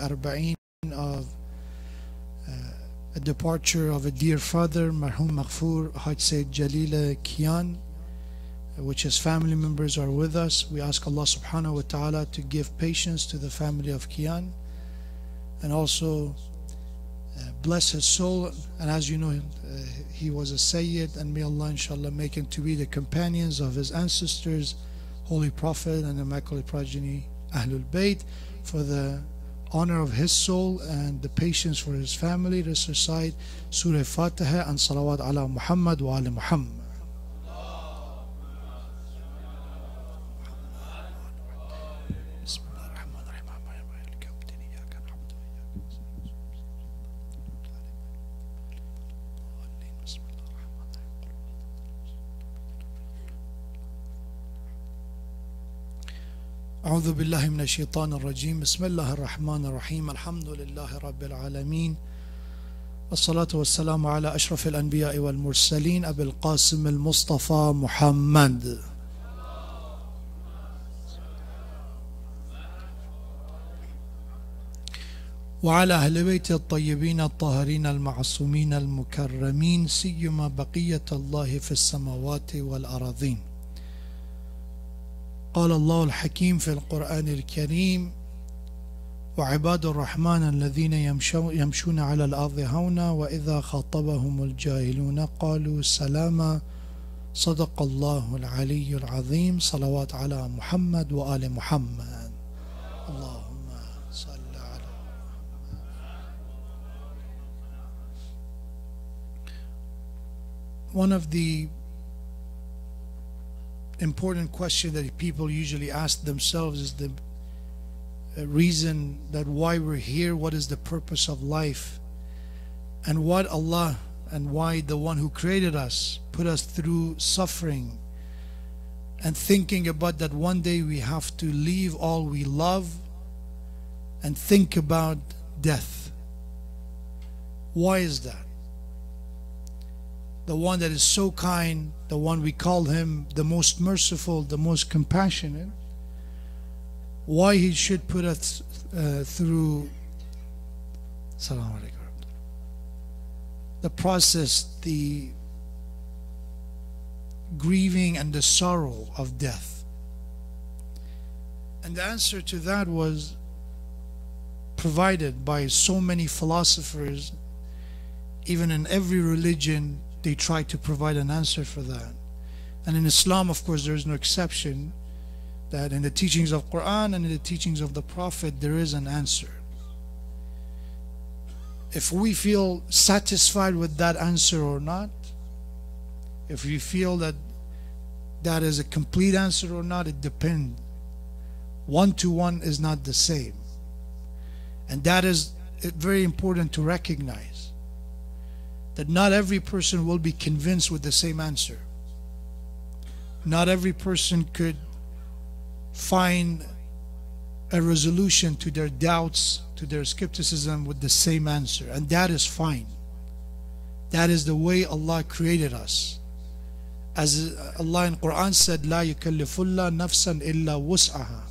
Arba'een of a departure of a dear father, Marhum Maghfoor Haj Sayyid Jalila Kian, which his family members are with us. We ask Allah subhanahu wa ta'ala to give patience to the family of Kian and also bless his soul. And as you know, he was a Sayyid, and may Allah inshallah make him to be the companions of his ancestors, Holy Prophet and Immaculate Progeny Ahlul Bayt, for the honor of his soul and the patience for his family. Let's recite Surah Fatiha and Salawat ala Muhammad wa ala Muhammad. أعوذ بالله من الشيطان الرجيم بسم الله الرحمن الرحيم الحمد لله رب العالمين والصلاة والسلام على أشرف الأنبياء والمرسلين أبي القاسم المصطفى محمد وعلى أهل بيت الطيبين الطاهرين المعصومين المكرمين سيما بقية الله في السماوات والأراضين. قال الله الحكيم في القرآن الكريم وعباد الرحمن الذين يمشون على الأرض هونا وإذا خاطبهم الجاهلون قالوا سلاما. صدق الله العلي العظيم. صلوات على محمد وآل محمد. اللهم صل على محمد. One of the important question that people usually ask themselves is the reason that why we're here, what is the purpose of life, and what Allah and why the one who created us put us through suffering, and thinking about that one day we have to leave all we love and think about death. Why is that? The one that is so kind, the one we call him the most merciful, the most compassionate, why he should put us through the process, the grieving and the sorrow of death. And the answer to that was provided by so many philosophers. Even in every religion they try to provide an answer for that. And in Islam, of course, there is no exception, that in the teachings of Quran and in the teachings of the Prophet there is an answer. If we feel satisfied with that answer or not, if we feel that that is a complete answer or not, it depends. One to one is not the same. And that is very important to recognize, that not every person will be convinced with the same answer. Not every person could find a resolution to their doubts, to their skepticism with the same answer, and that is fine. That is the way Allah created us. As Allah in Quran said, لا يكلف الله نفسا إلا وسعها,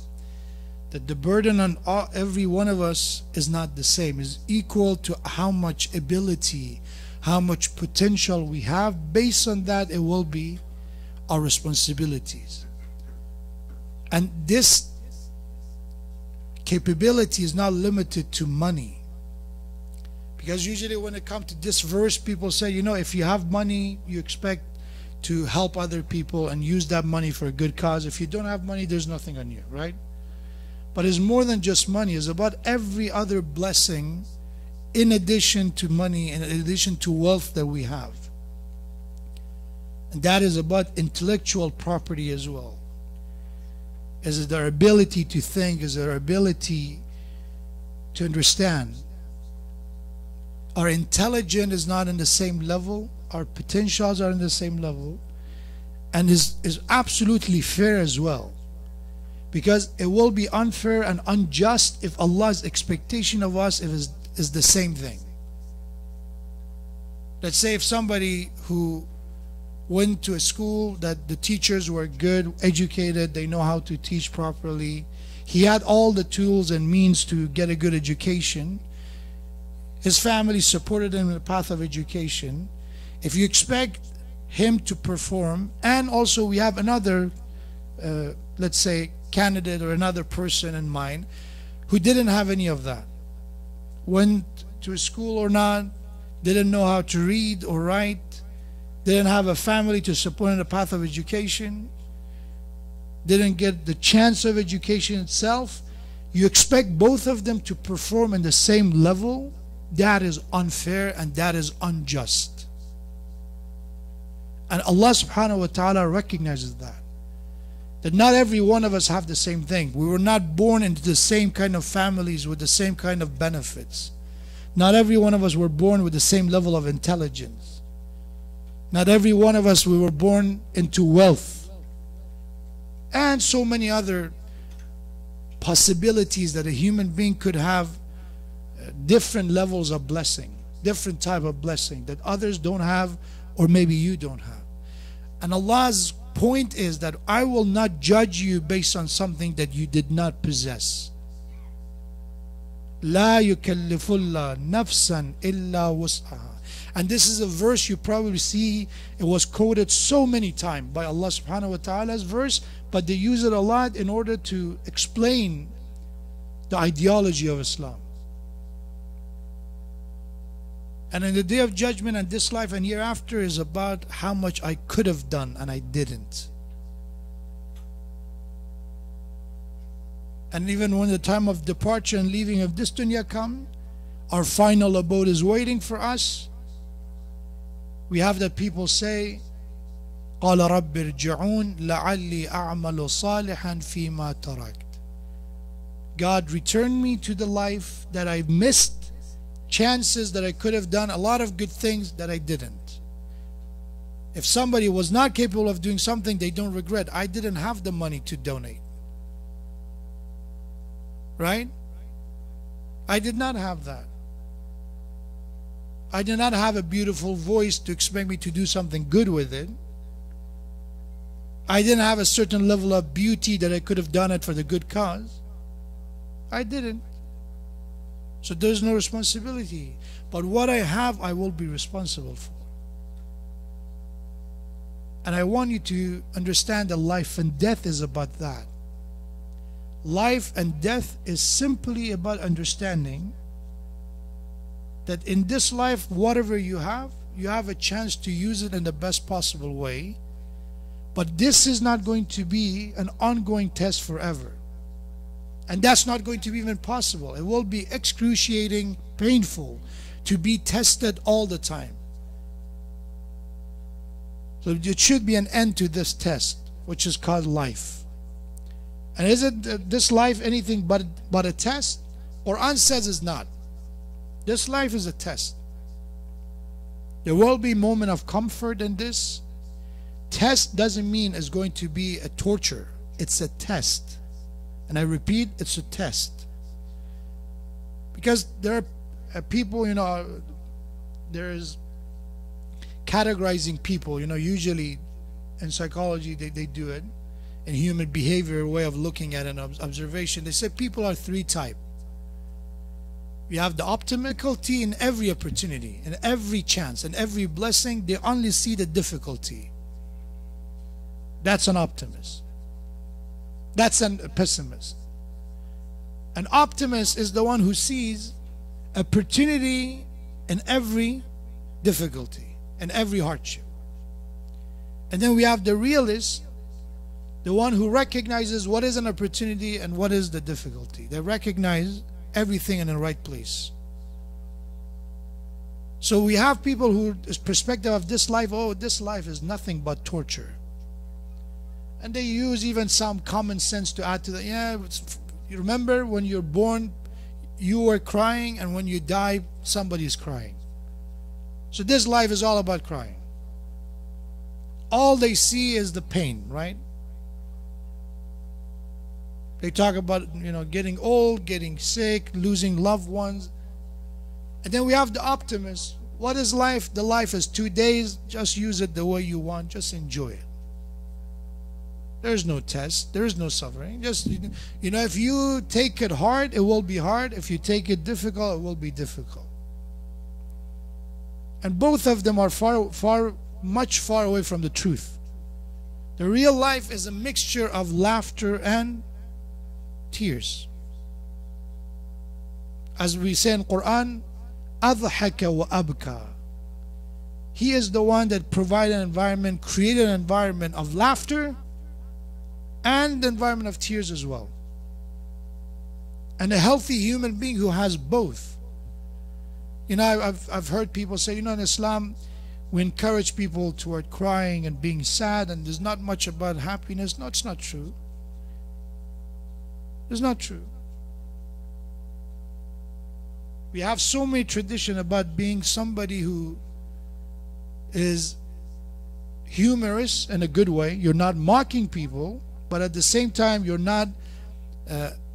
that the burden on every one of us is not the same, is equal to how much ability, how much potential we have. Based on that, it will be our responsibilities. And this capability is not limited to money, because usually when it comes to this verse, people say, you know, if you have money, you expect to help other people and use that money for a good cause. If you don't have money, there's nothing on you, right? But it's more than just money. It's about every other blessing in addition to money, in addition to wealth that we have. And that is about intellectual property as well. Is it our ability to think? Is it our ability to understand? Our intelligence is not in the same level. Our potentials are in the same level. And is absolutely fair as well. Because it will be unfair and unjust if Allah's expectation of us is the same thing. Let's say if somebody who went to a school that the teachers were good, educated, they know how to teach properly, He had all the tools and means to get a good education. His family supported him in the path of education. If you expect him to perform, and also we have another, let's say, candidate or another person in mind who didn't have any of that. Went to a school or not, didn't know how to read or write, didn't have a family to support in the path of education, didn't get the chance of education itself. You expect both of them to perform in the same level? That is unfair and that is unjust. And Allah subhanahu wa ta'ala recognizes that not every one of us have the same thing. We were not born into the same kind of families with the same kind of benefits. Not every one of us were born with the same level of intelligence. Not every one of us we were born into wealth. And so many other possibilities that a human being could have different levels of blessing, different type of blessing that others don't have, or maybe you don't have. And Allah's point is that I will not judge you based on something that you did not possess. لا يكلف الله نفسا إلا وسعها. And this is a verse you probably see, it was quoted so many times by Allah subhanahu wa ta'ala's verse, but they use it a lot in order to explain the ideology of Islam. And in the day of judgment and this life and hereafter is about how much I could have done and I didn't. And even when the time of departure and leaving of this dunya come, our final abode is waiting for us. We have that people say, قال رب ارجعون لعلي أعمل صالحا فيما تركت. God, return me to the life that I've missed, chances that I could have done, a lot of good things that I didn't. If somebody was not capable of doing something, they don't regret. I didn't have the money to donate. Right? I did not have that. I did not have a beautiful voice to expect me to do something good with it. I didn't have a certain level of beauty that I could have done it for the good cause. I didn't. So there's no responsibility. But what I have, I will be responsible for. And I want you to understand that life and death is about that. Life and death is simply about understanding that in this life, whatever you have a chance to use it in the best possible way. But this is not going to be an ongoing test forever. And that's not going to be even possible. It will be excruciating, painful to be tested all the time. So it should be an end to this test, which is called life. And isn't this life anything but a test? Quran says it's not. This life is a test. There will be a moment of comfort in this. Test doesn't mean it's going to be a torture. It's a test. And I repeat, it's a test. Because there are people, there's categorizing people, usually in psychology they do it. In human behavior, way of looking at an observation, they say people are three types. You have the optimality in every opportunity, in every chance, in every blessing, they only see the difficulty. That's an optimist. That's a pessimist. An optimist is the one who sees opportunity in every difficulty, in every hardship. And then we have the realist, the one who recognizes what is an opportunity and what is the difficulty. They recognize everything in the right place. So we have people whose perspective of this life, oh, this life is nothing but torture. And they use even some common sense to add to that. Yeah, you remember when you're born, you were crying, and when you die, somebody is crying. So this life is all about crying. All they see is the pain, right? They talk about, getting old, getting sick, losing loved ones. And then we have the optimist. What is life? The life is 2 days. Just use it the way you want. Just enjoy it. There's no test. There is no suffering. Just, you know, if you take it hard, it will be hard. If you take it difficult, it will be difficult. And both of them are much far away from the truth. The real life is a mixture of laughter and tears. As we say in Quran, أَضْحَكَ وَأَبْكَى. He is the one that provided an environment, created an environment of laughter and the environment of tears as well. And a healthy human being who has both. You know, I've heard people say, you know, in Islam, we encourage people toward crying and being sad, and there's not much about happiness. No, it's not true. It's not true. We have so many traditions about being somebody who is humorous in a good way. You're not mocking people, but at the same time, you're not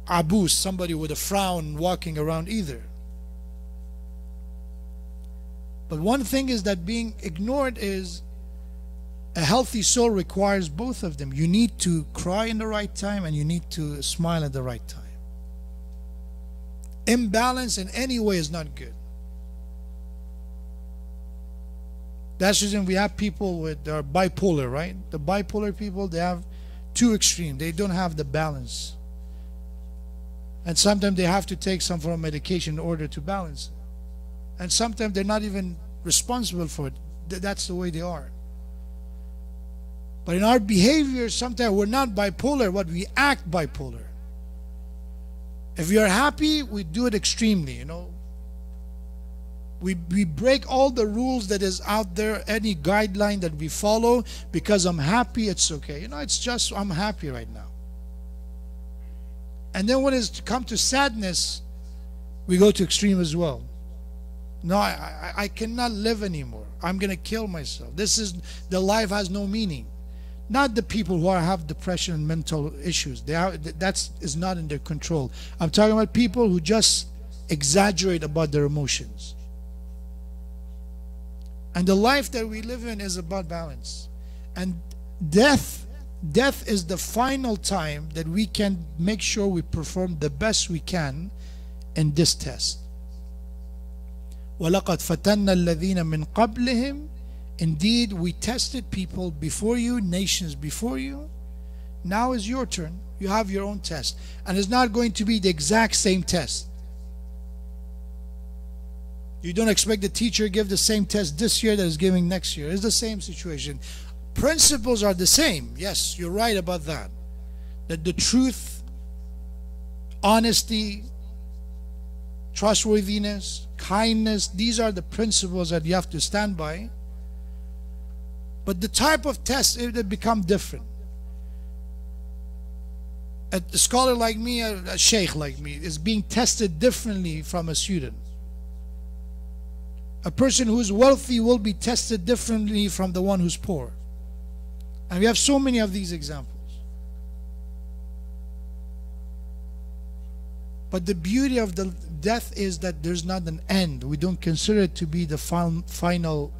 abus, somebody with a frown walking around either. But one thing is that being ignored is a healthy soul requires both of them. You need to cry in the right time and you need to smile at the right time. Imbalance in any way is not good. That's the reason we have people with are bipolar, right? The bipolar people, they have two extremes. They don't have the balance. And sometimes they have to take some form of medication in order to balance it. And sometimes they're not even responsible for it. That's the way they are. But in our behavior, sometimes we're not bipolar, but we act bipolar. If we are happy, we do it extremely, you know. We break all the rules that is out there, any guideline that we follow. Because I'm happy, it's okay. You know, it's just I'm happy right now. And then when it's come to sadness, we go to extreme as well. No, I cannot live anymore. I'm going to kill myself. The life has no meaning. Not the people who have depression and mental issues. That is not in their control. I'm talking about people who just exaggerate about their emotions. And the life that we live in is about balance. And death is the final time that we can make sure we perform the best we can in this test. وَلَقَدْ فَتَنَّا الَّذِينَ مِنْ قَبْلِهِمْ. Indeed, we tested people before you, nations before you. Now is your turn. You have your own test. And it's not going to be the exact same test. You don't expect the teacher to give the same test this year that is giving next year. It's the same situation. Principles are the same. Yes, you're right about that. That the truth, honesty, trustworthiness, kindness, these are the principles that you have to stand by. But the type of test, it become different. A scholar like me, a sheikh like me, is being tested differently from a student. A person who's wealthy will be tested differently from the one who's poor. And we have so many of these examples. But the beauty of the death is that there's not an end. We don't consider it to be the final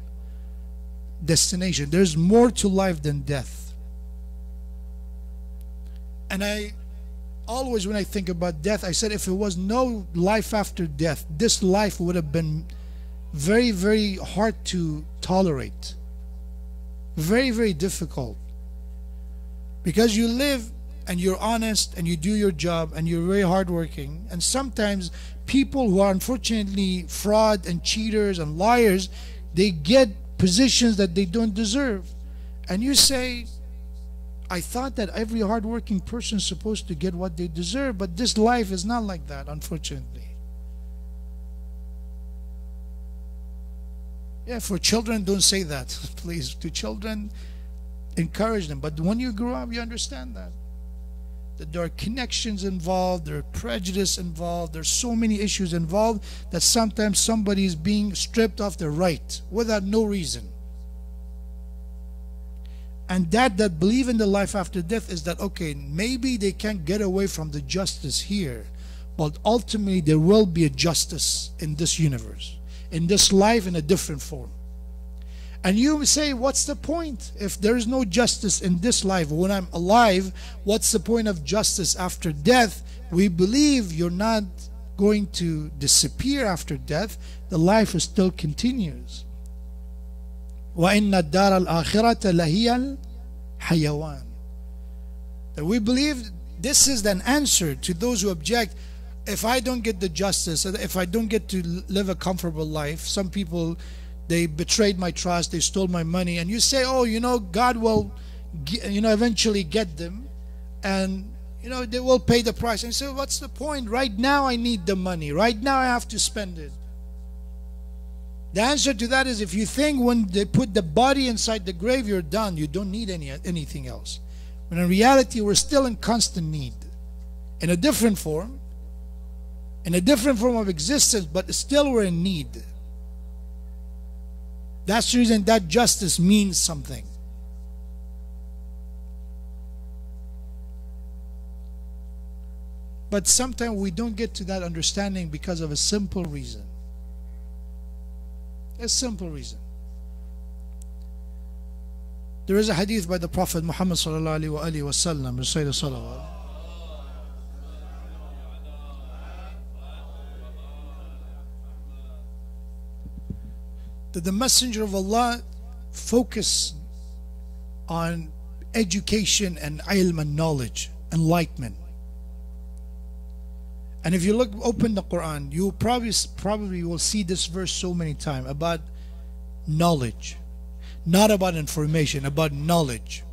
destination. There's more to life than death. And I always, when I think about death, I said if it was no life after death, this life would have been very, very hard to tolerate. Very, very difficult. Because you live and you're honest and you do your job and you're very hardworking. And sometimes people who are unfortunately fraud and cheaters and liars, they get positions that they don't deserve. And you say, I thought that every hardworking person is supposed to get what they deserve, but this life is not like that, unfortunately. Yeah, for children, don't say that, please. To children, encourage them. But when you grow up, you understand that there are connections involved, there are prejudice involved, there's so many issues involved that sometimes somebody is being stripped of their right without no reason. And that believe in the life after death is that, okay, maybe they can't get away from the justice here, but ultimately there will be a justice in this universe, in this life, in a different form. And you say, what's the point? If there's no justice in this life, when I'm alive, what's the point of justice after death? We believe you're not going to disappear after death. The life still continues. وَإِنَّ الدَّارَ الْآخِرَةَ لَهِيَ الْحَيَوَانِ. That we believe this is an answer to those who object. If I don't get the justice, if I don't get to live a comfortable life, some people, they betrayed my trust, they stole my money, and you say, oh, God will, eventually get them, and, they will pay the price. And so what's the point? Right now I need the money. Right now I have to spend it. The answer to that is, if you think when they put the body inside the grave, you're done, you don't need anything else. When in reality, we're still in constant need. In a different form of existence, but still we're in need. That's the reason that justice means something. But sometimes we don't get to that understanding because of a simple reason. A simple reason. There is a hadith by the Prophet Muhammad sallallahu alaihi wasallam, recite the salawat, that the Messenger of Allah focused on education and ilm and knowledge, enlightenment. And if you open the Quran, you probably will see this verse so many times about knowledge. Not about information, about knowledge.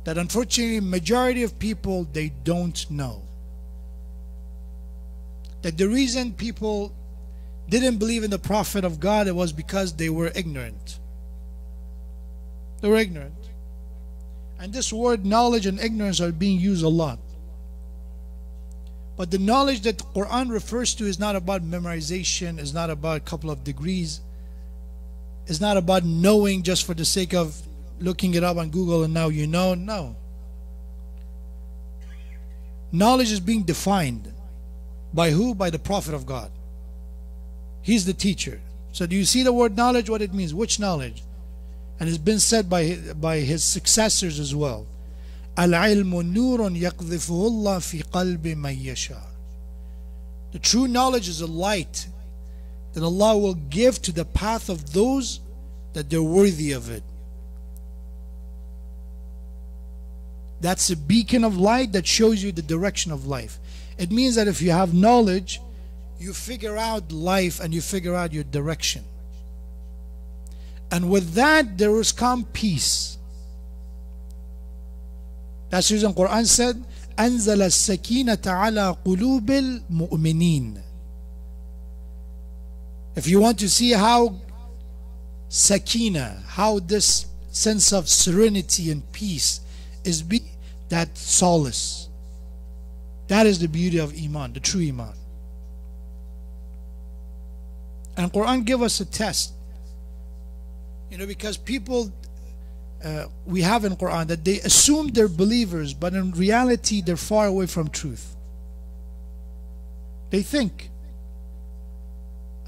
That unfortunately, majority of people, they don't know. That the reason people didn't believe in the Prophet of God, it was because they were ignorant. They were ignorant. And this word knowledge and ignorance are being used a lot. But the knowledge that the Quran refers to is not about memorization, is not about a couple of degrees. It's not about knowing just for the sake of looking it up on Google and now you know. No. Knowledge is being defined by who? By the Prophet of God. He's the teacher. So do you see the word knowledge, what it means? Which knowledge? And it's been said by his successors as well. Al-ilmu nurun yaqdhifuhu Allah fi qalbi man yasha. The true knowledge is a light that Allah will give to the path of those that they're worthy of it. That's a beacon of light that shows you the direction of life. It means that if you have knowledge, you figure out life and you figure out your direction. And with that, there will come peace. That's the reason Quran said, أنزل السكينة على قلوب المؤمنين. If you want to see how sakina, how this sense of serenity and peace is that solace. That is the beauty of Iman, the true Iman. And Quran give us a test. Because people, we have in Quran that they assume they're believers, but in reality they're far away from truth. They think.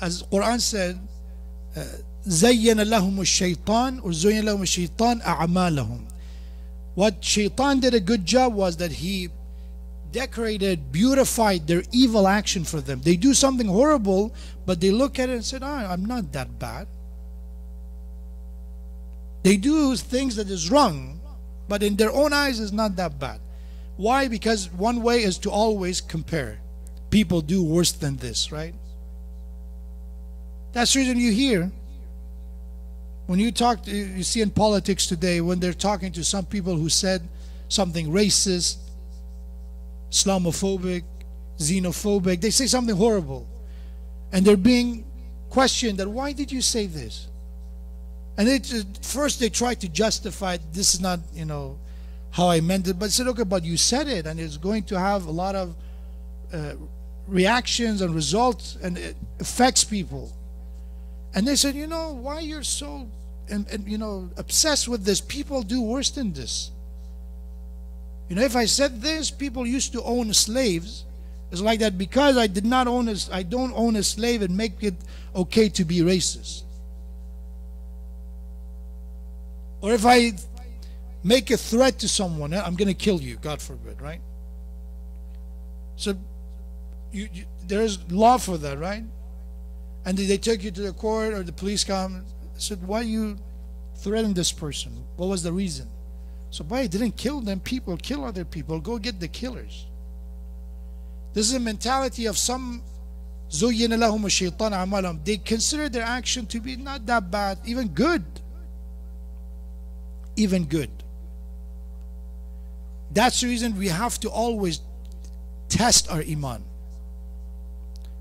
As Quran said, زَيَّنَ لَهُمُ الشَّيْطَانِ or زُيَّنَ لَهُمُ الشَّيْطَانِ أَعْمَالَهُم. What Shaitan did a good job was that he decorated, beautified their evil action for them. They do something horrible, but they look at it and said, I'm not that bad. They do things that is wrong, but in their own eyes is not that bad. Why? Because one way is to always compare. People do worse than this, right? That's the reason you hear, when you talk, you see in politics today, when they're talking to some people who said something racist, Islamophobic, xenophobic, they say something horrible. And they're being questioned that, why did you say this? And first they try to justify, this is not, how I meant it. But said, okay, but you said it, and it's going to have a lot of reactions and results, and it affects people. And they said, why you're so, obsessed with this? People do worse than this. If I said this, people used to own slaves. It's like that because I don't own a slave and make it okay to be racist. Or if I make a threat to someone, I'm going to kill you, God forbid, right? So there's law for that, right? And they take you to the court, or the police come and said, why you threatened this person? What was the reason? So why didn't kill them? People kill other people. Go get the killers. This is a mentality of some زُيِّنَ لَهُمُ الشَّيْطَانُ أَعْمَالَهُم. They consider their action to be not that bad, even good. Even good. That's the reason we have to always test our iman.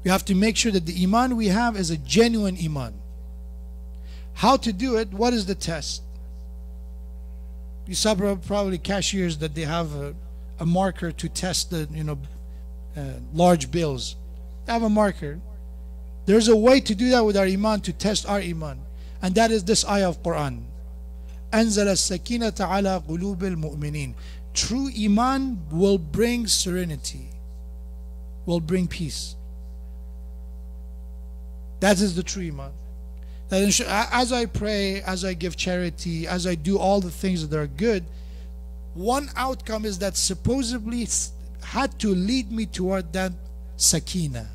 We have to make sure that the iman we have is a genuine iman. How to do it? What is the test? You saw probably cashiers that they have a marker to test the large bills. They have a marker. There's a way to do that with our iman, to test our iman, and that is this ayah of Quran. أنزل السكينة على قلوب المؤمنين. True iman will bring serenity, will bring peace. That is the true iman. That as I pray, as I give charity, as I do all the things that are good, one outcome is that supposedly had to lead me toward that sakina.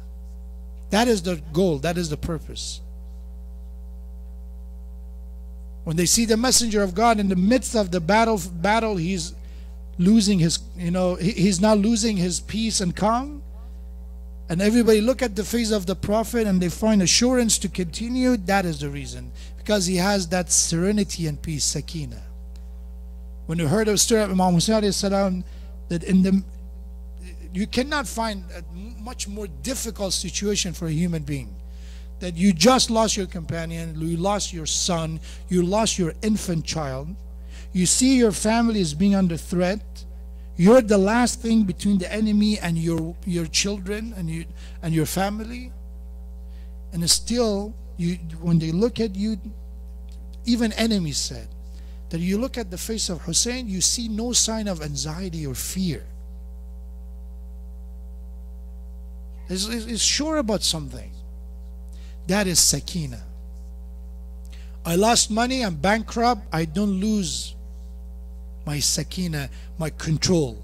That is the goal, that is the purpose. When they see the messenger of God in the midst of the battle, he's losing his, he's not losing his peace and calm. And everybody look at the face of the Prophet and they find assurance to continue. That is the reason. Because he has that serenity and peace, sakina. When you heard of the story of Imam Hussein, that you cannot find a much more difficult situation for a human being. That you just lost your companion, you lost your son, you lost your infant child. You see your family is being under threat. You're the last thing between the enemy and your children and your family. And still, when they look at you, even enemies said that you look at the face of Hussein, you see no sign of anxiety or fear. Is sure about something. That is sakina. I lost money, I'm bankrupt, I don't lose my sakina, my control.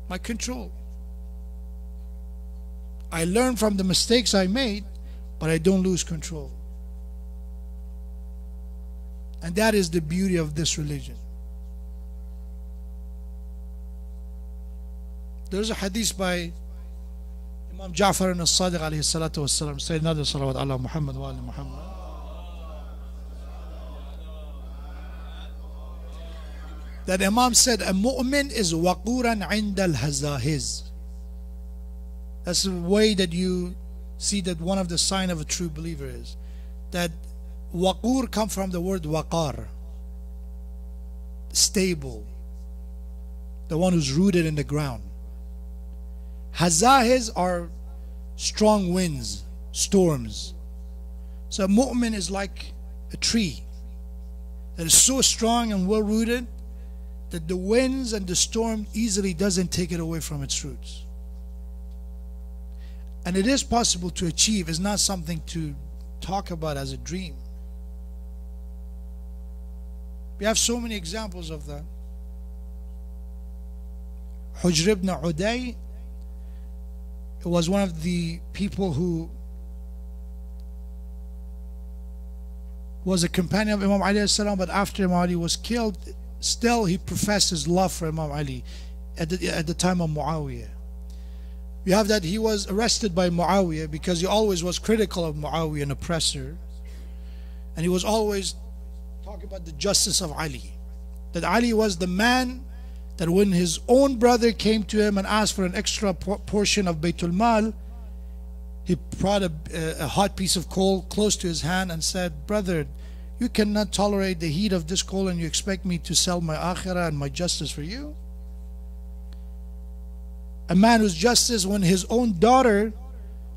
My control. I learn from the mistakes I made, but I don't lose control. And that is the beauty of this religion. There's a hadith by Imam Ja'far al-Sadiq alayhi salatu wassalam. Say another salawat ala Muhammad wa ala Muhammad. That Imam said, a mu'min is waquran inda al-hazahiz. That's the way that you see that one of the signs of a true believer is. That waqur comes from the word waqar. Stable. The one who's rooted in the ground. Hazahiz are strong winds, storms. So a mu'min is like a tree that is so strong and well rooted that the winds and the storm easily doesn't take it away from its roots. And it is possible to achieve. It's not something to talk about as a dream. We have so many examples of that. Hujr ibn Uday was one of the people who was a companion of Imam Ali salam, but after Imam Ali was killed, still he professed his love for Imam Ali at the time of Muawiyah. We have that he was arrested by Muawiyah because he always was critical of Muawiyah, an oppressor, and he was always talking about the justice of Ali, that Ali was the man that when his own brother came to him and asked for an extra portion of Baytul Mal, he brought a hot piece of coal close to his hand and said, brother, you cannot tolerate the heat of this coal and you expect me to sell my akhirah and my justice for you? A man whose justice, when his own daughter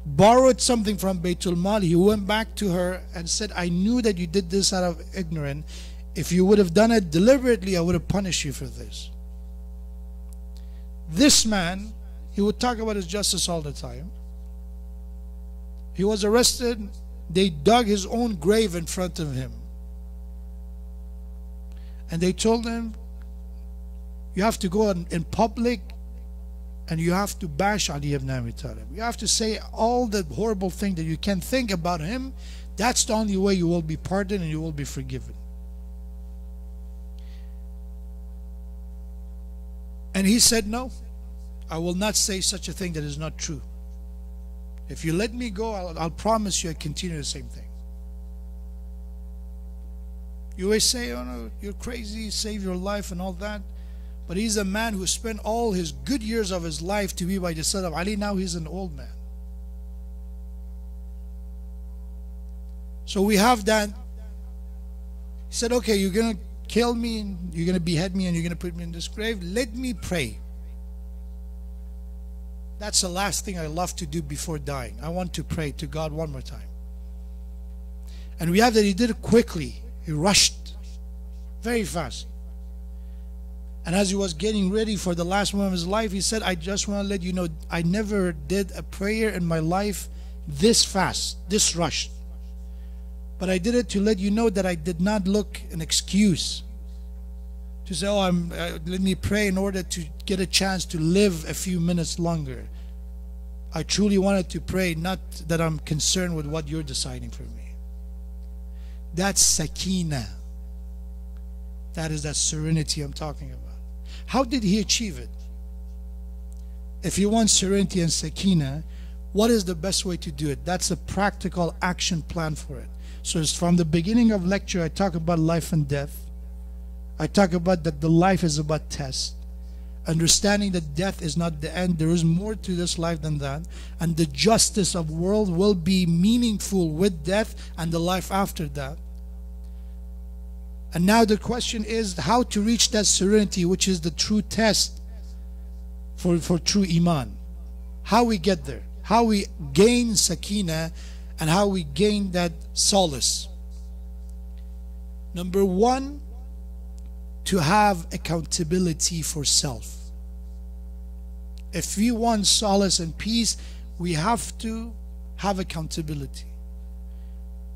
borrowed something from Baytul Mal, he went back to her and said, I knew that you did this out of ignorance. If you would have done it deliberately, I would have punished you for this. This man, he would talk about his justice all the time. He was arrested. They dug his own grave in front of him. And they told him, you have to go in public and you have to bash Ali ibn Abi Talib. You have to say all the horrible thing that you can think about him. That's the only way you will be pardoned and you will be forgiven. And he said, no, I will not say such a thing that is not true. If you let me go, I'll promise you I continue the same thing. You always say, oh no, you're crazy, save your life and all that. But he's a man who spent all his good years of his life to be by the side of Ali. Now he's an old man. So we have that. He said, okay, you're going to kill me, and you're going to behead me, and you're going to put me in this grave. Let me pray. That's the last thing I love to do before dying. I want to pray to God one more time. And we have that he did it quickly. He rushed very fast. And as he was getting ready for the last moment of his life, he said, I just want to let you know, I never did a prayer in my life this fast, this rushed. But I did it to let you know that I did not look an excuse to say, oh, let me pray in order to get a chance to live a few minutes longer. I truly wanted to pray, not that I'm concerned with what you're deciding for me. That's sakina. That is that serenity I'm talking about. How did he achieve it? If you want serenity and sakina, what is the best way to do it? That's a practical action plan for it. So it's from the beginning of lecture, I talk about life and death. I talk about that the life is about test. Understanding that death is not the end. There is more to this life than that. And the justice of world will be meaningful with death and the life after that. And now the question is how to reach that serenity, which is the true test for true iman. How we get there. How we gain sakina and how we gain that solace. Number one, to have accountability for self. If we want solace and peace, we have to have accountability.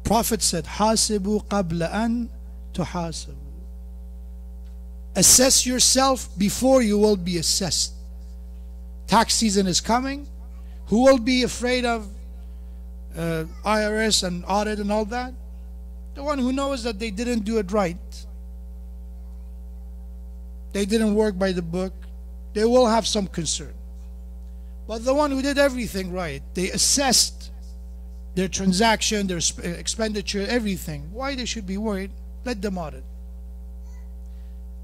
Prophet said, "Hasibu qabla an tuhasabu." Assess yourself before you will be assessed. Tax season is coming. Who will be afraid of IRS and audit and all that? The one who knows that they didn't do it right. They didn't work by the book. They will have some concern. But the one who did everything right, they assessed their transaction, their expenditure, everything. Why they should be worried? Let them audit.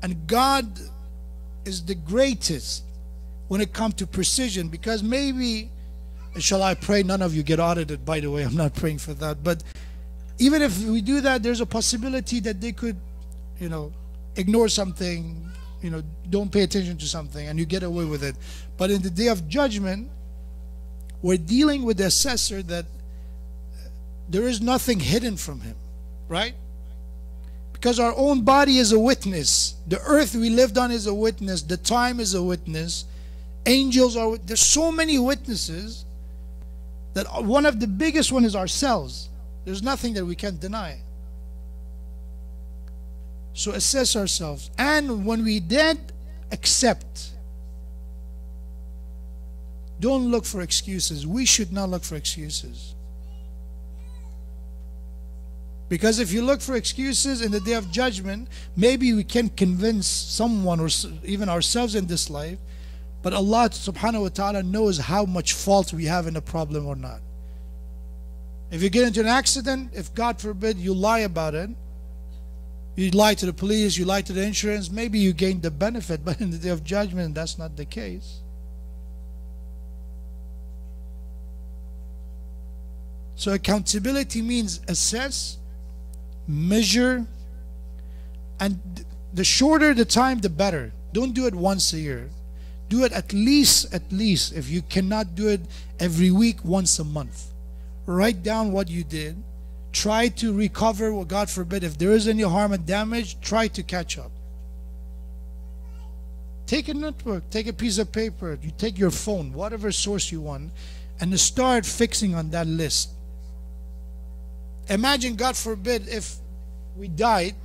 And God is the greatest when it comes to precision, because maybe, shall I pray none of you get audited, by the way, I'm not praying for that, but even if we do that, there's a possibility that they could, ignore something, don't pay attention to something, and you get away with it. But in the day of judgment, we're dealing with the assessor that there is nothing hidden from him, right? Because our own body is a witness. The earth we lived on is a witness. The time is a witness. Angels are, there's so many witnesses that one of the biggest one is ourselves. There's nothing that we can't deny. So assess ourselves. And when we did, accept. Don't look for excuses. We should not look for excuses. Because if you look for excuses in the day of judgment, maybe we can convince someone or even ourselves in this life, but Allah subhanahu wa ta'ala knows how much fault we have in a problem or not. If you get into an accident, if God forbid you lie about it, you lie to the police, you lie to the insurance, maybe you gain the benefit, but in the day of judgment that's not the case. So accountability means assess, measure, and the shorter the time the better. Don't do it once a year. Do it at least, if you cannot do it every week, once a month. Write down what you did. Try to recover, well, God forbid, if there is any harm and damage, try to catch up. Take a notebook, take a piece of paper, you take your phone, whatever source you want, and start fixing on that list. Imagine, God forbid, if we died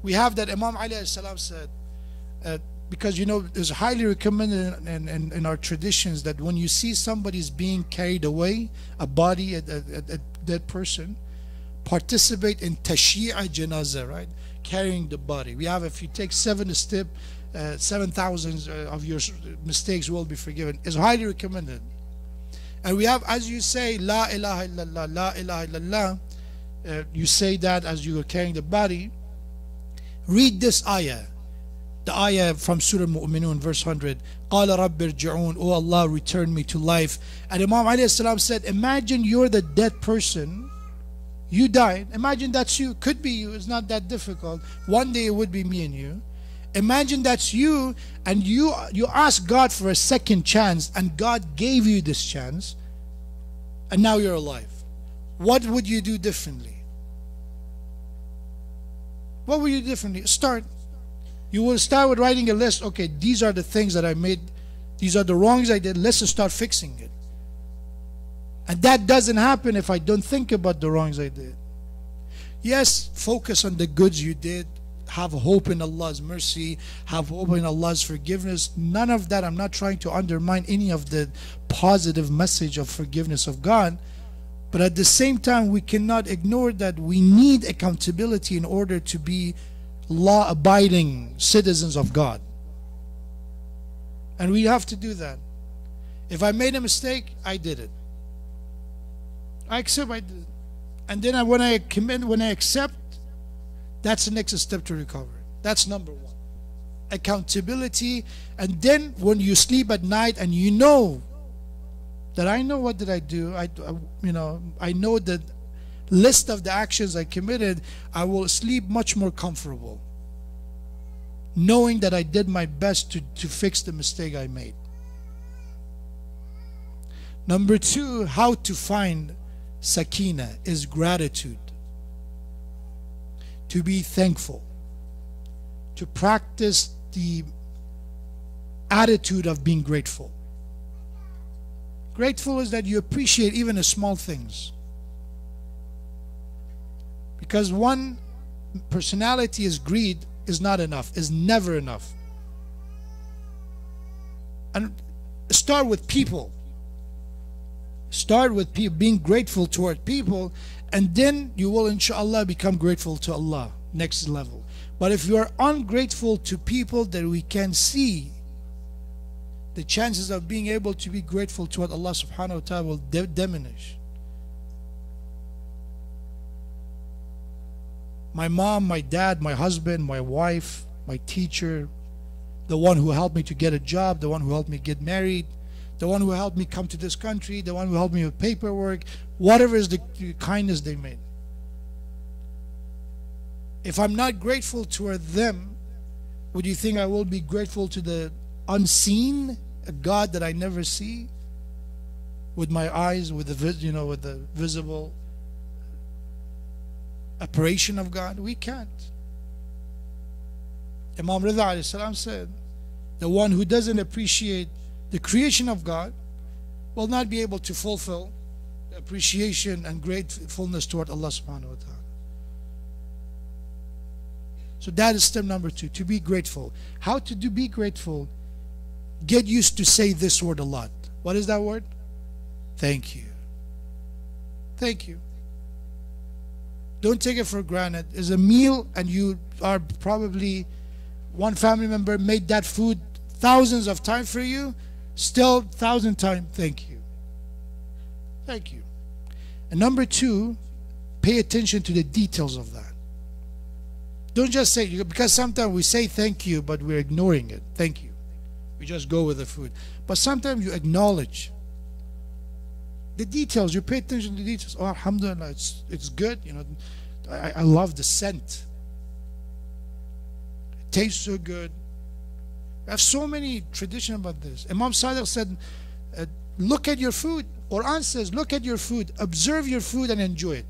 We have that Imam Ali salam said, because you know it's highly recommended in our traditions that when you see somebody's being carried away, a body, a dead person, participate in tashyi'a janazah, right? Carrying the body. We have, if you take 7 steps, 7,000 of your mistakes will be forgiven. It's highly recommended. And we have, as you say, La ilaha illallah, La ilaha illallah, you say that as you are carrying the body. Read this ayah, the ayah from Surah Mu'minun, verse 100. قَالَ رَبِّ ارْجِعُونَ, Oh Allah, return me to life. And Imam Ali salam said, imagine you're the dead person. You died. Imagine that's you. Could be you. It's not that difficult. One day it would be me and you. Imagine that's you, and you ask God for a second chance, and God gave you this chance, and now you're alive. What would you do differently? What would you do differently? Start. You will start with writing a list. Okay, these are the things that I made. These are the wrongs I did. Let's just start fixing it. And that doesn't happen if I don't think about the wrongs I did. Yes, focus on the goods you did. Have hope in Allah's mercy. Have hope in Allah's forgiveness. None of that. I'm not trying to undermine any of the positive message of forgiveness of God. But at the same time, we cannot ignore that we need accountability in order to be law-abiding citizens of God. And we have to do that. If I made a mistake, I did it. I accept I did it. And then when I accept, that's the next step to recover. That's number one. Accountability. And then when you sleep at night and you know that I know what did I do, I know the list of the actions I committed, I will sleep much more comfortable, knowing that I did my best to fix the mistake I made. Number two, how to find sakina is gratitude. To be thankful. To practice the attitude of being grateful. Grateful is that you appreciate even the small things. Because one personality is greed is not enough, is never enough. And start with people. Start with people, being grateful toward people, and then you will inshallah become grateful to Allah, next level. But if you are ungrateful to people that we can see, the chances of being able to be grateful to what Allah subhanahu wa ta'ala will diminish. My mom, my dad, my husband, my wife, my teacher, the one who helped me to get a job, the one who helped me get married, the one who helped me come to this country, the one who helped me with paperwork, whatever is the kindness they made. If I'm not grateful toward them, would you think I will be grateful to the unseen, a God that I never see, with my eyes, with the visible apparition of God? We can't. Imam Rida alayhi salam said, the one who doesn't appreciate the creation of God will not be able to fulfill the appreciation and gratefulness toward Allah subhanahu wa ta'ala. So that is step number two, to be grateful. How to be grateful? Get used to say this word a lot. What is that word? Thank you. Thank you. Don't take it for granted. It's a meal and you are probably, one family member made that food thousands of times for you, still 1,000 times thank you. Thank you. And number two, pay attention to the details of that. Don't just say, because sometimes we say thank you, but we're ignoring it. Thank you. We just go with the food. But sometimes you acknowledge the details. You pay attention to the details. Oh, alhamdulillah, it's good. I love the scent. It tastes so good. I have so many traditions about this. Imam Sadiq said, look at your food. Quran says, look at your food, observe your food and enjoy it.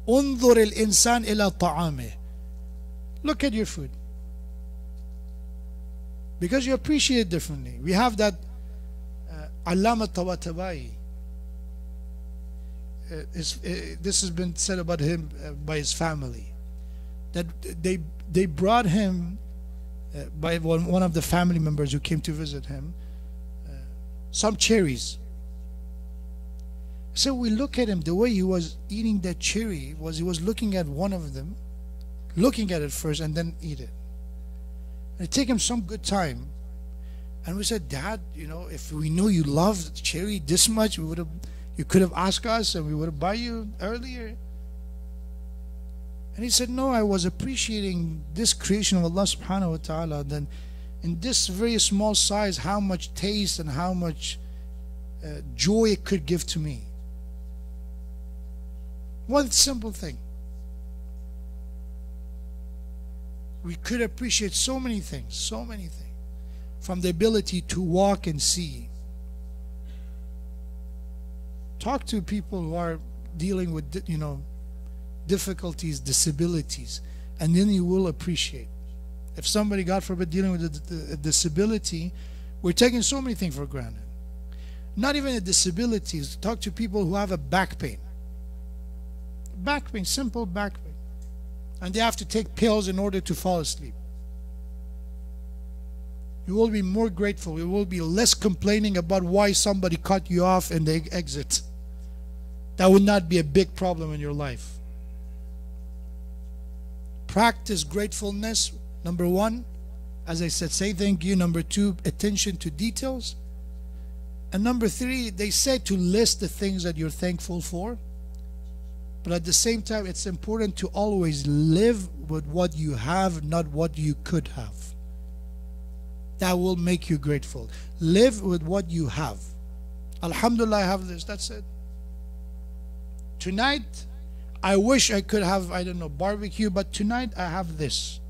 انظر الإنسان إلى طعامه. Look at your food. Because you appreciate it differently. We have that Allama Tabatabai. This has been said about him by his family. that they brought him by one of the family members who came to visit him some cherries. So we look at him, the way he was eating that cherry was he was looking at one of them, looking at it first and then eat it. And it took him some good time. And we said, Dad, you know, if we knew you loved cherry this much, you could have asked us and we would have bought you earlier. And he said, no, I was appreciating this creation of Allah subhanahu wa ta'ala, then in this very small size, how much taste and how much joy it could give to me. One simple thing. We could appreciate so many things, from the ability to walk and see. Talk to people who are dealing with, you know, difficulties, disabilities, and then you will appreciate. If somebody, God forbid, dealing with a disability, we're taking so many things for granted. Not even a disability. Talk to people who have a back pain. Back pain, simple back pain. And they have to take pills in order to fall asleep. You will be more grateful. You will be less complaining about why somebody cut you off in the exit. That would not be a big problem in your life. Practice gratefulness. Number one, as I said, say thank you. Number two, attention to details. And number three, they say to list the things that you're thankful for. But at the same time, it's important to always live with what you have, not what you could have. That will make you grateful. Live with what you have. Alhamdulillah, I have this. That's it. Tonight, I wish I could have, I don't know, barbecue, but tonight I have this.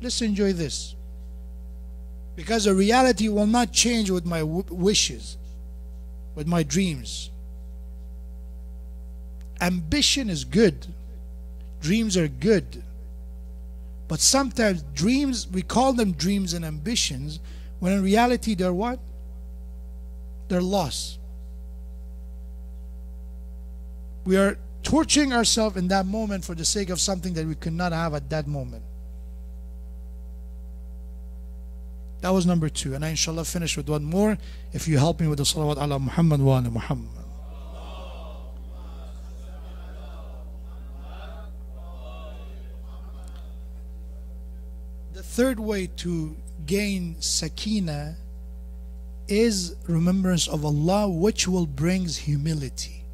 Let's enjoy this. Because the reality will not change with my wishes, with my dreams. Ambition is good. Dreams are good. But sometimes dreams, we call them dreams and ambitions, when in reality they're what? They're loss. We are torturing ourselves in that moment for the sake of something that we could not have at that moment. That was number two. And I inshallah finish with one more if you help me with the salawat ala Muhammad wa ala Muhammad. The third way to gain sakina is remembrance of Allah, which will brings humility.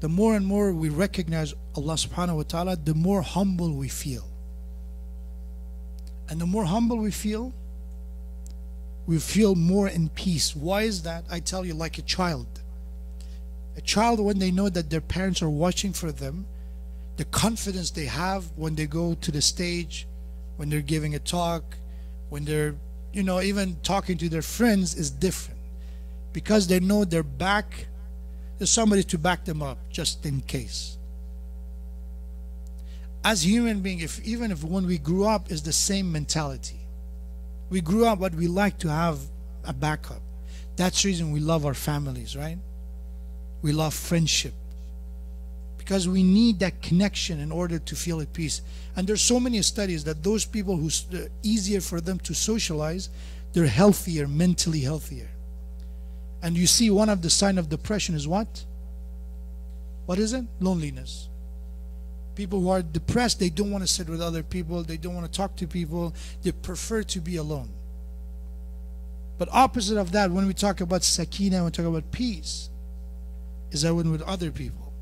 The more and more we recognize Allah subhanahu wa ta'ala, the more humble we feel. And the more humble we feel more in peace. Why is that? I tell you, like a child. A child, when they know that their parents are watching for them, the confidence they have when they go to the stage, when they're giving a talk, when they're, you know, even talking to their friends is different. Because they know their back, there's somebody to back them up just in case. As human beings, even if when we grew up, is the same mentality. We grew up, but we like to have a backup. That's the reason we love our families, right? We love friendship. Because we need that connection in order to feel at peace. And there's so many studies that those people who easier for them to socialize, they're healthier, mentally healthier. And you see, one of the signs of depression is what? What is it? Loneliness. People who are depressed, they don't want to sit with other people, they don't want to talk to people, they prefer to be alone. But opposite of that, when we talk about sakina, when we talk about peace, is that when with other people.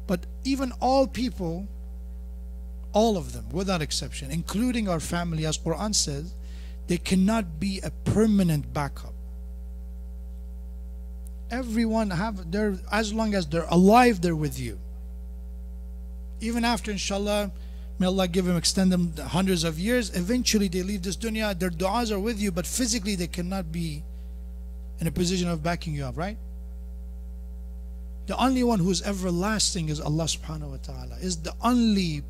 But even all people, all of them, without exception, including our family, as Quran says, they cannot be a permanent backup. Everyone have their, as long as they're alive, they're with you. Even after, inshallah, may Allah give them, extend them hundreds of years, eventually they leave this dunya, their du'as are with you, but physically they cannot be in a position of backing you up, right? The only one who is everlasting is Allah subhanahu wa ta'ala, is the only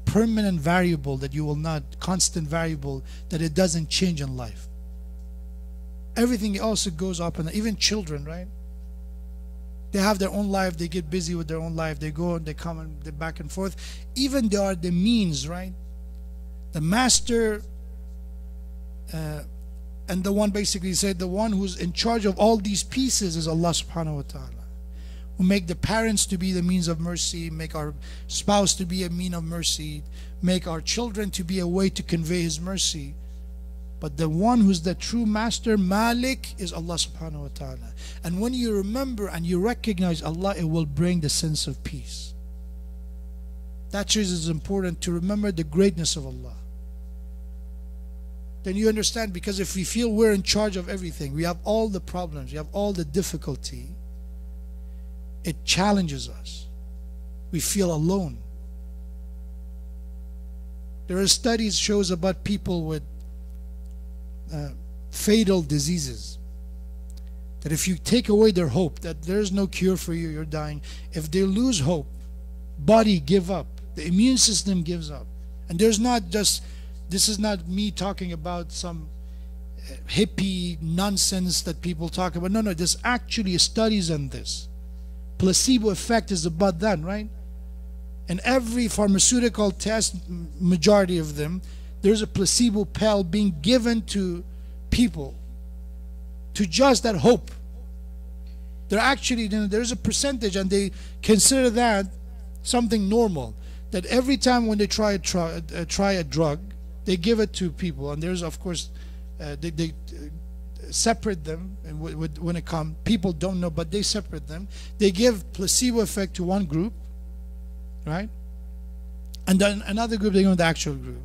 permanent variable that you will not, constant variable, that it doesn't change in life. Everything else goes up, and even children, right? They have their own life, they get busy with their own life, they go and they come and they back and forth. Even they are the means, right? The master and the one, basically said, the one who's in charge of all these pieces is Allah subhanahu wa ta'ala, who make the parents to be the means of mercy, make our spouse to be a mean of mercy, make our children to be a way to convey His mercy. But the one who's the true master, Malik, is Allah subhanahu wa ta'ala. And when you remember and you recognize Allah, it will bring the sense of peace. That's why it is important to remember the greatness of Allah. Then you understand, because if we feel we're in charge of everything, we have all the problems, we have all the difficulty, it challenges us. We feel alone. There are studies shows about people with fatal diseases, that if you take away their hope that there's no cure for you, you're dying, if they lose hope, body give up, the immune system gives up. And there's not just, this is not me talking about some hippie nonsense that people talk about. No, there's actually studies on this. Placebo effect is about that, right? And every pharmaceutical test, majority of them, there's a placebo pill being given to people to just that hope. They're actually, there's a percentage, and they consider that something normal, that every time when they try a drug, they give it to people. And there's, of course, they separate them, and when it comes, people don't know, but they separate them. They give placebo effect to one group, right? And then another group, they go to the actual group.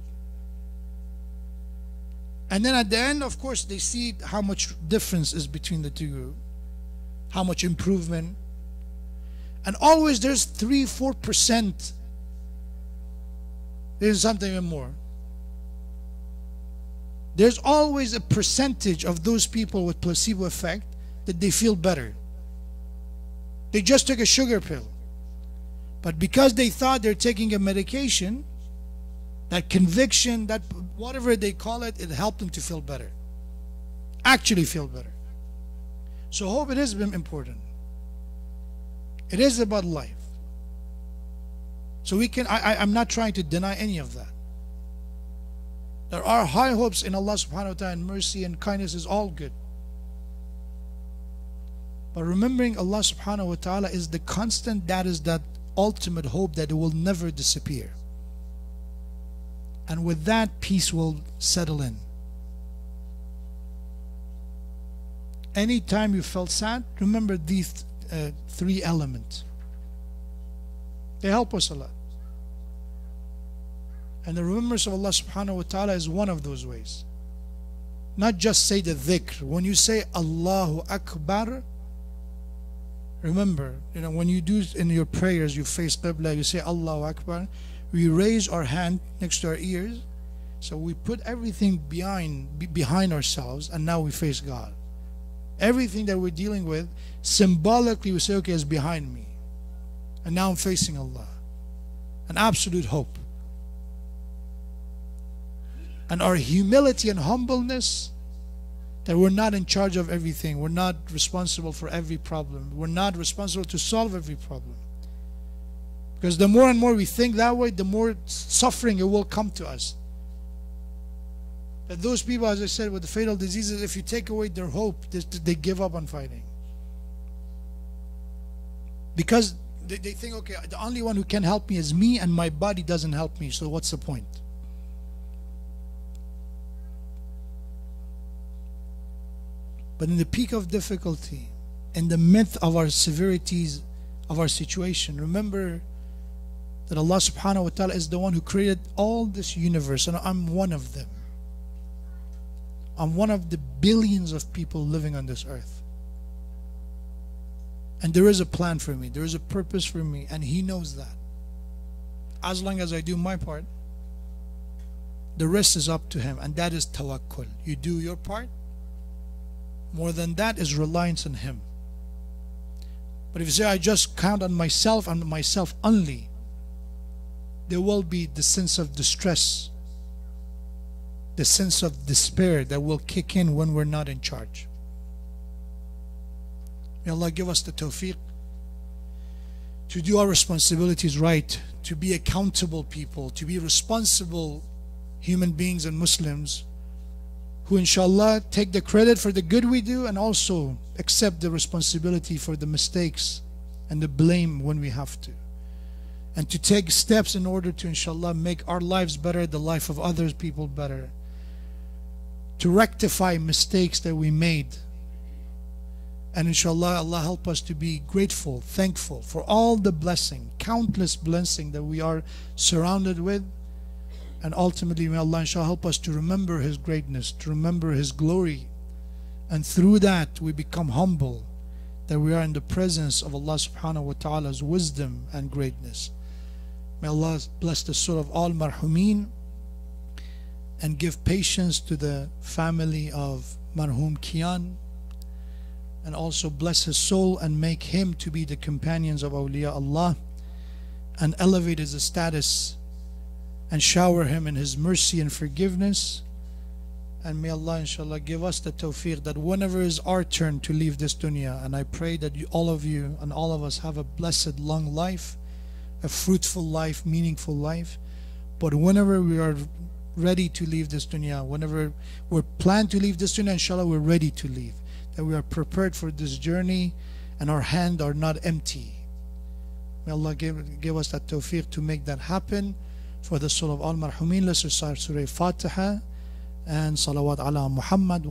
And then at the end, of course, they see how much difference is between the two groups, how much improvement. And always there's 3-4%. There's something even more. There's always a percentage of those people with placebo effect that they feel better. They just took a sugar pill, but because they thought they're taking a medication, that conviction, that whatever they call it, it helped them to feel better, actually feel better. So hope, it is important. It is about life. So we can, I'm not trying to deny any of that. There are high hopes in Allah subhanahu wa ta'ala, and mercy and kindness is all good. But remembering Allah subhanahu wa ta'ala is the constant, that is that ultimate hope that it will never disappear. And with that, peace will settle in. Anytime you felt sad, remember these three elements. They help us a lot. And the remembrance of Allah subhanahu wa ta'ala is one of those ways. Not just say the dhikr. When you say Allahu Akbar, remember, when you do in your prayers, you face Qibla, you say Allahu Akbar, we raise our hand next to our ears, so we put everything behind ourselves, and now we face God. Everything that we're dealing with, symbolically we say, okay, it's behind me, and now I'm facing Allah. An absolute hope. And our humility and humbleness, that we're not in charge of everything, we're not responsible for every problem, we're not responsible to solve every problem. Because the more and more we think that way, the more suffering it will come to us. That those people, as I said, with the fatal diseases, if you take away their hope, they give up on fighting. Because they think, okay, the only one who can help me is me, and my body doesn't help me, so what's the point? But in the peak of difficulty, in the midst of our severities of our situation, remember that Allah subhanahu wa ta'ala is the one who created all this universe, and I'm one of them. I'm one of the billions of people living on this earth. And there is a plan for me, there is a purpose for me, and He knows that. As long as I do my part, the rest is up to Him, and that is tawakkul. You do your part. More than that is reliance on Him. But if you say, I just count on myself and myself only, there will be the sense of distress, the sense of despair that will kick in when we're not in charge. May Allah give us the tawfiq to do our responsibilities right, to be accountable people, to be responsible human beings and Muslims who inshallah take the credit for the good we do and also accept the responsibility for the mistakes and the blame when we have to. And to take steps in order to inshallah make our lives better, the life of other people better. To rectify mistakes that we made. And inshallah, Allah help us to be grateful, thankful for all the blessing, countless blessing that we are surrounded with. And ultimately, may Allah inshallah help us to remember His greatness, to remember His glory. And through that, we become humble, that we are in the presence of Allah subhanahu wa ta'ala's wisdom and greatness. May Allah bless the soul of all marhumin and give patience to the family of marhum Kian, and also bless his soul and make him to be the companions of awliya Allah, and elevate his status and shower him in His mercy and forgiveness. And may Allah inshallah give us the tawfiq that whenever is our turn to leave this dunya, and I pray that all of you and all of us have a blessed long life, a fruitful life, meaningful life. But whenever we are ready to leave this dunya, whenever we're planned to leave this dunya, inshallah we're ready to leave, that we are prepared for this journey and our hands are not empty. May Allah give us that tawfiq to make that happen. For the soul of all marhumin, let's recite Surah Fatiha and salawat ala Muhammad.